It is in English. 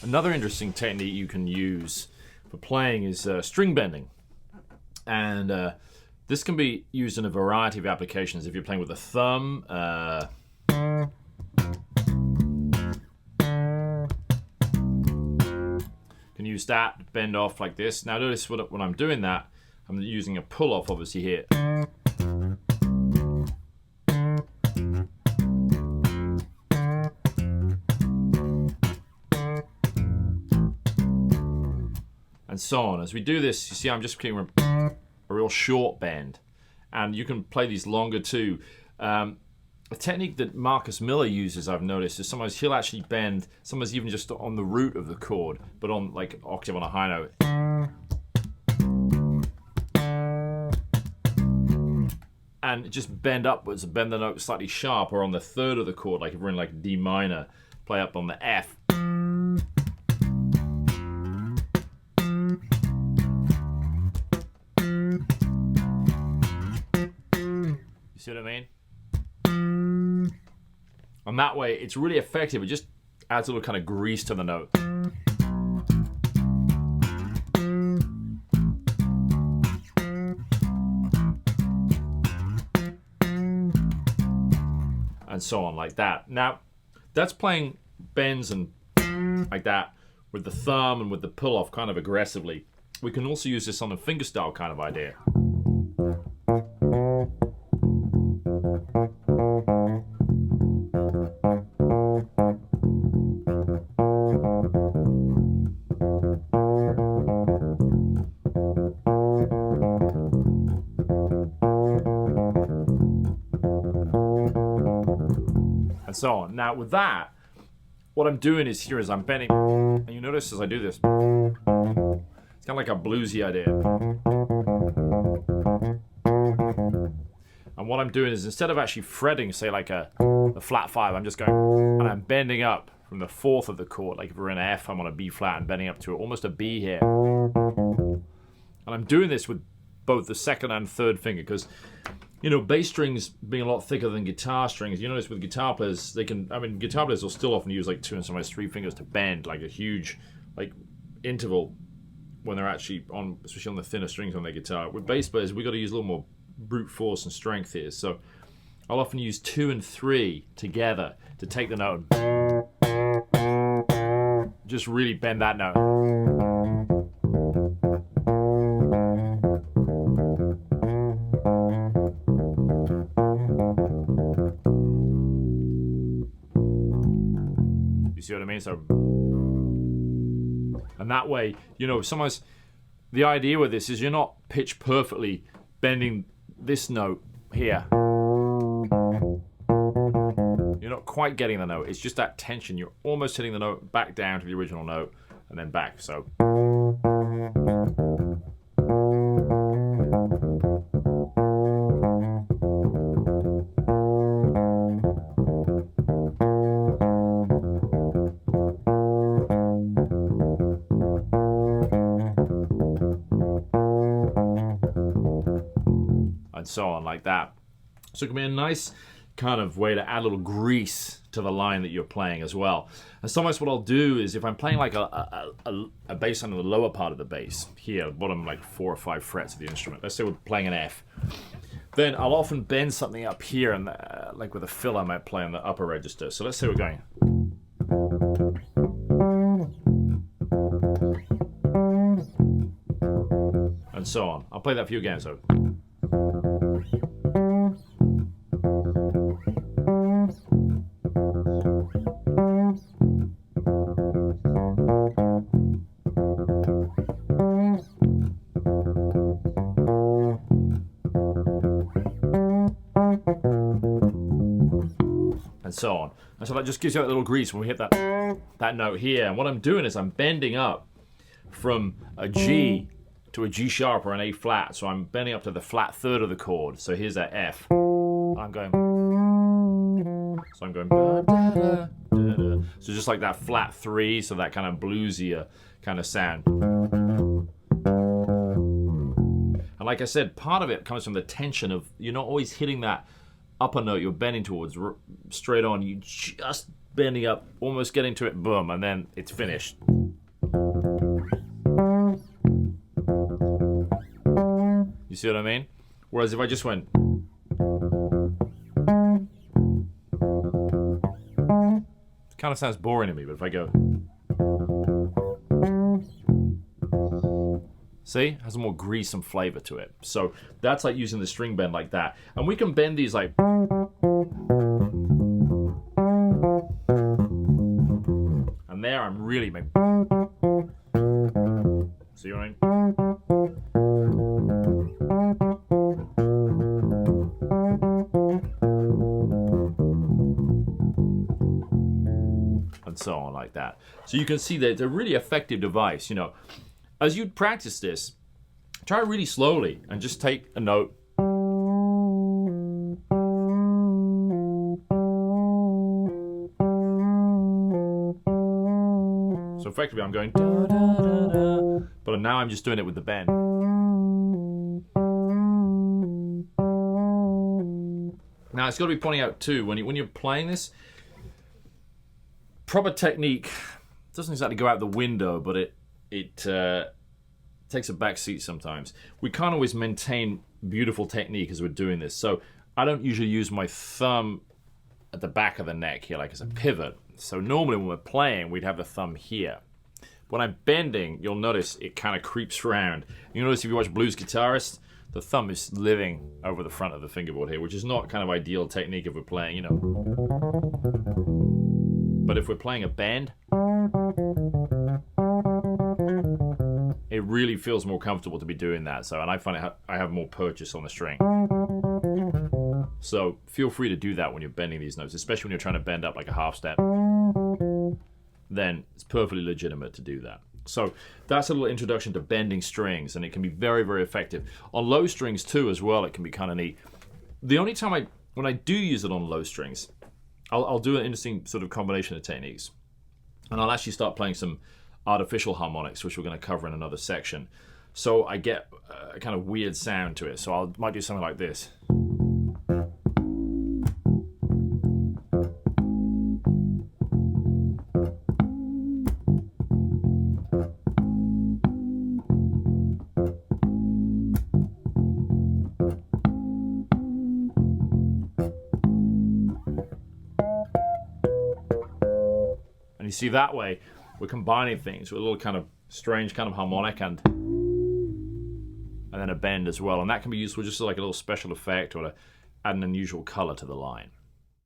Another interesting technique you can use for playing is string bending. And this can be used in a variety of applications. If you're playing with the thumb, can use that to bend off like this. Now notice when I'm doing that, I'm using a pull-off obviously here. And so on. As we do this, you see I'm just keeping a real short bend. And you can play these longer too. A technique that Marcus Miller uses, I've noticed, is sometimes he'll actually bend, sometimes even just on the root of the chord, but on like octave on a high note. And just bend upwards, bend the note slightly sharp, or on the third of the chord, like if we're in like D minor, play up on the F. You see what I mean? And that way, it's really effective. It just adds a little kind of grease to the note. And so on, like that. Now, that's playing bends and like that with the thumb and with the pull-off kind of aggressively. We can also use this on a fingerstyle kind of idea. And so on. Now with that, what I'm doing is here is I'm bending, and you notice as I do this, it's kind of like a bluesy idea. And what I'm doing is instead of actually fretting, say like a flat 5, I'm just going, and I'm bending up from the 4th of the chord. Like if we're in an F, I'm on a B flat and bending up to almost a B here. And I'm doing this with both the 2nd and 3rd finger because, you know, bass strings being a lot thicker than guitar strings, you notice with guitar players, guitar players will still often use like 2 and sometimes 3 fingers to bend, like a huge, like, interval when they're actually on, especially on the thinner strings on their guitar. With bass players, we've got to use a little more brute force and strength here. So I'll often use 2 and 3 together to take the note and just really bend that note. You see what I mean? So, and that way, you know, sometimes the idea with this is you're not pitch perfectly bending this note here. You're not quite getting the note. It's just that tension. You're almost hitting the note back down to the original note and then back. So. And so on, like that. So it can be a nice kind of way to add a little grease to the line that you're playing as well. And sometimes what I'll do is if I'm playing like a bass on the lower part of the bass, here, bottom like 4 or 5 frets of the instrument, let's say we're playing an F, then I'll often bend something up here, and like with a fill I might play on the upper register. So let's say we're going. And so on. I'll play that for you again. So. And so on. And so that just gives you that little grease when we hit that note here. And what I'm doing is I'm bending up from a G to a G sharp or an A flat. So I'm bending up to the flat 3rd of the chord. So here's that F. I'm going. So I'm going. So just like that flat 3, so that kind of bluesier kind of sound. And like I said, part of it comes from the tension of you're not always hitting that upper note you're bending towards straight on. You just bending up, almost getting to it, boom, and then it's finished. You see what I mean? Whereas if I just went, it kind of sounds boring to me, but if I go, see, it has more grease and flavor to it. So that's like using the string bend like that. And we can bend these like, and there I'm really making, see what I mean? And so on like that. So you can see that it's a really effective device, you know. As you practice this, try really slowly and just take a note. So effectively I'm going da, da, da, da, but now I'm just doing it with the bend. Now it's got to be pointing out too, when you're playing this, proper technique doesn't exactly go out the window, but it takes a back seat sometimes. We can't always maintain beautiful technique as we're doing this. So I don't usually use my thumb at the back of the neck here, like as a pivot. So normally when we're playing, we'd have the thumb here. When I'm bending, you'll notice it kind of creeps around. You notice if you watch blues guitarists, the thumb is living over the front of the fingerboard here, which is not kind of ideal technique if we're playing, you know. But if we're playing a bend, it really feels more comfortable to be doing that. So, and I find I have more purchase on the string. So feel free to do that when you're bending these notes, especially when you're trying to bend up like a half step. Then it's perfectly legitimate to do that. So that's a little introduction to bending strings, and it can be very, very effective. On low strings too as well, it can be kind of neat. The only time when I do use it on low strings, I'll do an interesting sort of combination of techniques. And I'll actually start playing some artificial harmonics, which we're going to cover in another section. So I get a kind of weird sound to it. So I might do something like this. You see, that way we're combining things with a little kind of strange kind of harmonic and then a bend as well, and that can be useful just as like a little special effect or to add an unusual color to the line.